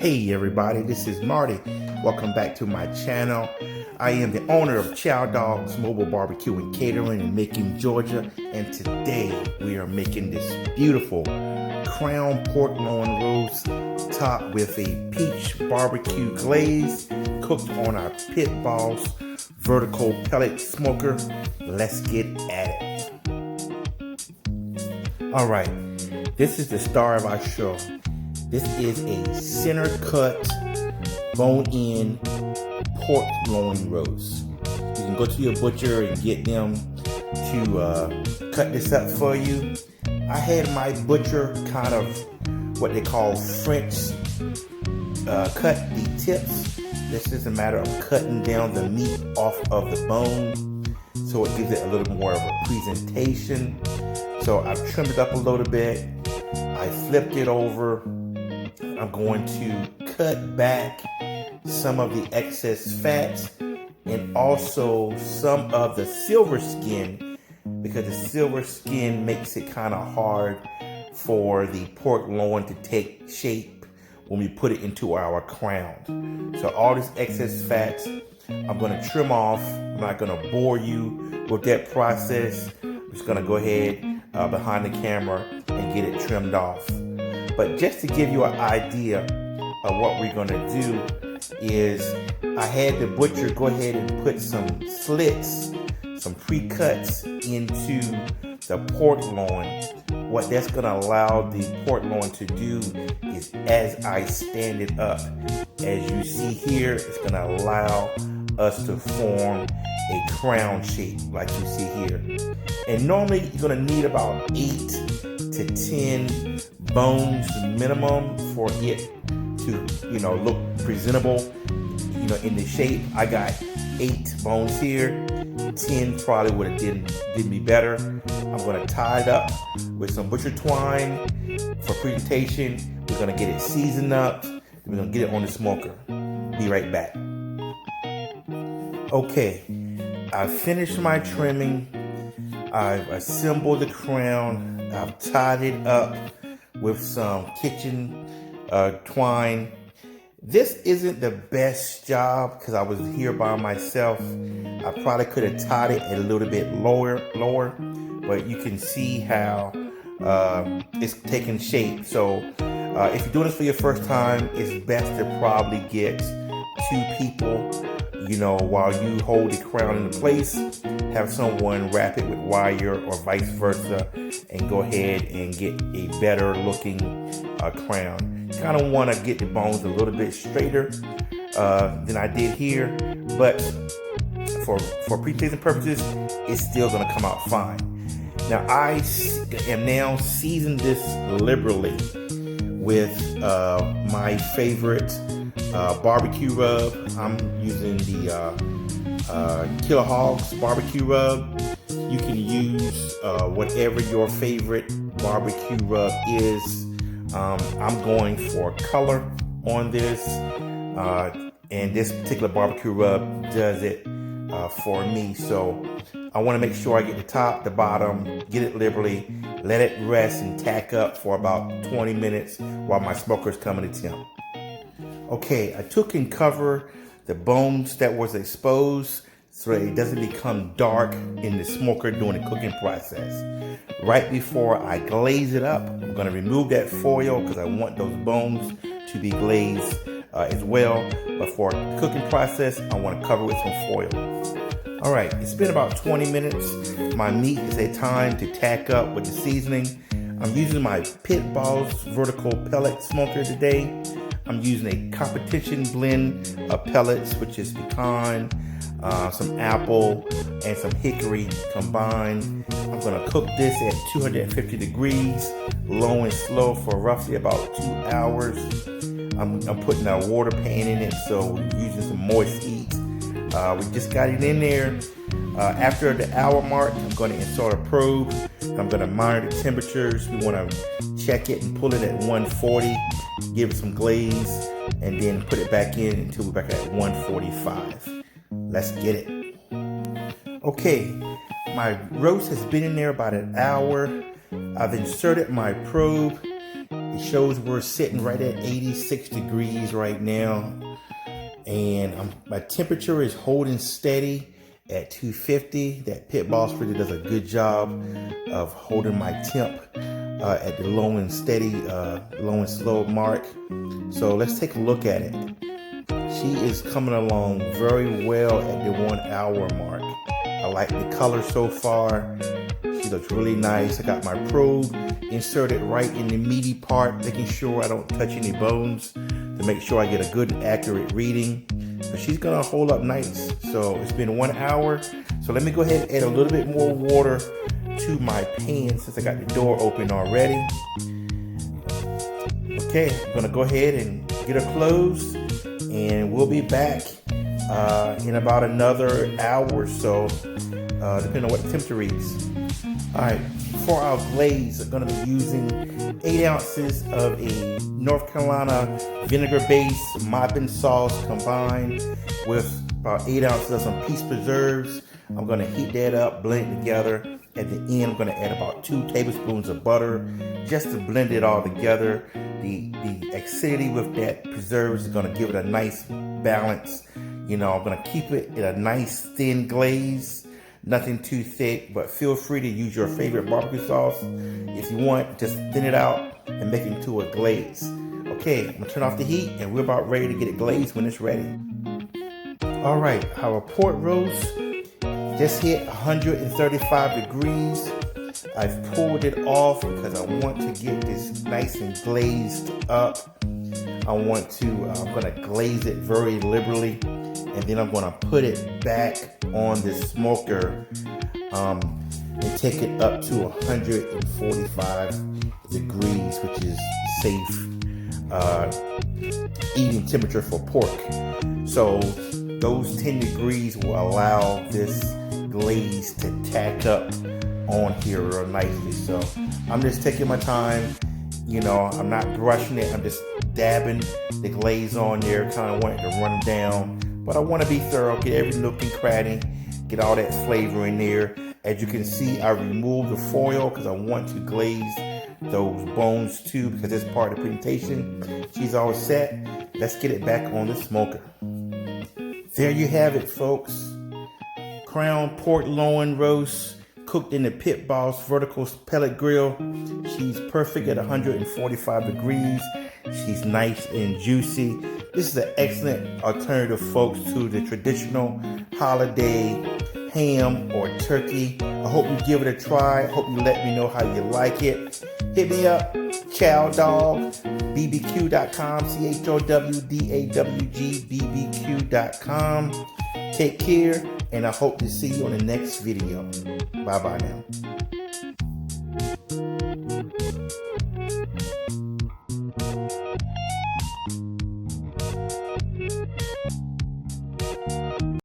Hey everybody, this is Marty. Welcome back to my channel. I am the owner of Chow Dogs Mobile Barbecue and Catering in Macon, Georgia. And today we are making this beautiful crown pork loin roast topped with a peach barbecue glaze cooked on our pitboss vertical pellet smoker. Let's get at it. All right, this is the star of our show. This is a center cut, bone-in pork loin roast. You can go to your butcher and get them to cut this up for you. I had my butcher kind of what they call French cut the tips. This is a matter of cutting down the meat off of the bone, so it gives it a little more of a presentation. So I've trimmed it up a little bit. I flipped it over. I'm going to cut back some of the excess fats and also some of the silver skin, because the silver skin makes it kind of hard for the pork loin to take shape when we put it into our crown. So all this excess fats I'm going to trim off. I'm not going to bore you with that process. I'm just going to go ahead behind the camera and get it trimmed off. But just to give you an idea of what we're going to do is I had the butcher go ahead and put some slits, some pre-cuts into the pork loin. What that's going to allow the pork loin to do is, as I stand it up, as you see here, it's going to allow us to form a crown shape like you see here. And normally you're going to need about 8 to 10 bones minimum for it to, look presentable, in the shape. I got 8 bones here. 10 probably would have did me better. I'm going to tie it up with some butcher twine for presentation. We're going to get it seasoned up. We're going to get it on the smoker. Be right back. Okay, I finished my trimming. I've assembled the crown. I've tied it up with some kitchen twine. This isn't the best job because I was here by myself. I probably could have tied it a little bit lower, but you can see how it's taking shape. So if you're doing this for your first time, it's best to probably get 2 people, while you hold the crown into place. Have someone wrap it with wire or vice versa and go ahead and get a better looking crown. Kind of want to get the bones a little bit straighter than I did here, but for presentation purposes, it's still going to come out fine. Now I am now seasoned this liberally with my favorite barbecue rub. I'm using the Killer Hogs barbecue rub. You can use whatever your favorite barbecue rub is. I'm going for color on this, and this particular barbecue rub does it for me. So I want to make sure I get the top, the bottom, get it liberally, let it rest and tack up for about 20 minutes while my smoker's coming to temp. Okay, I took and covered the bones that was exposed so that it doesn't become dark in the smoker during the cooking process. Right before I glaze it up, I'm going to remove that foil because I want those bones to be glazed as well. But for the cooking process, I want to cover with some foil. All right, it's been about 20 minutes. My meat is at time to tack up with the seasoning. I'm using my pitboss vertical pellet smoker today. I'm using a competition blend of pellets, which is pecan, some apple, and some hickory combined. I'm going to cook this at 250 degrees, low and slow, for roughly about 2 hours. I'm putting a water pan in it, so we're using some moist heat. We just got it in there. After the hour mark, I'm going to insert a probe. I'm going to monitor the temperatures. We want to check it and pull it at 140, give it some glaze, and then put it back in until we're back at 145. Let's get it. Okay, my roast has been in there about an hour. I've inserted my probe It shows we're sitting right at 86 degrees right now. And my temperature is holding steady at 250. That pitboss really does a good job of holding my temp at the low and steady, low and slow mark. So let's take a look at it. She is coming along very well at the 1 hour mark. I like the color so far. She looks really nice. I got my probe inserted right in the meaty part, making sure I don't touch any bones to make sure I get a good and accurate reading. But she's gonna hold up nice. So it's been 1 hour. So let me go ahead and add a little bit more water to my pan since I got the door open already. Okay, I'm gonna go ahead and get her closed, and we'll be back in about another hour or so, depending on what the temperature reads. All right, for our glaze, I'm gonna be using 8 ounces of a North Carolina vinegar-based mopping sauce combined with about 8 ounces of some peach preserves. I'm gonna heat that up, blend it together. At the end, I'm gonna add about 2 tablespoons of butter just to blend it all together. The acidity with that preserves is gonna give it a nice balance. You know, I'm gonna keep it in a nice thin glaze, nothing too thick, but feel free to use your favorite barbecue sauce. If you want, just thin it out and make it into a glaze. Okay, I'm gonna turn off the heat and we're about ready to get it glazed when it's ready. All right, our pork roast just hit 135 degrees. I've pulled it off because I want to get this nice and glazed up. I'm gonna glaze it very liberally, and then I'm gonna put it back on the smoker and take it up to 145 degrees, which is safe eating temperature for pork. So those 10 degrees will allow this glaze to tack up on here real nicely. So I'm just taking my time, you know, I'm not brushing it, I'm just dabbing the glaze on there, kind of want it to run down, but I want to be thorough, get every nook and cranny, get all that flavor in there. As you can see, I removed the foil because I want to glaze those bones too, because it's part of the presentation. She's all set. Let's get it back on the smoker. There you have it, folks. Crown pork loin roast cooked in the pitboss vertical pellet grill. She's perfect at 145 degrees. She's nice and juicy. This is an excellent alternative, folks, to the traditional holiday ham or turkey. I hope you give it a try. I hope you let me know how you like it. Hit me up, chowdawg, bbq.com, CHOWDAWG, bbq.com. Take care, and I hope to see you on the next video. Bye-bye now.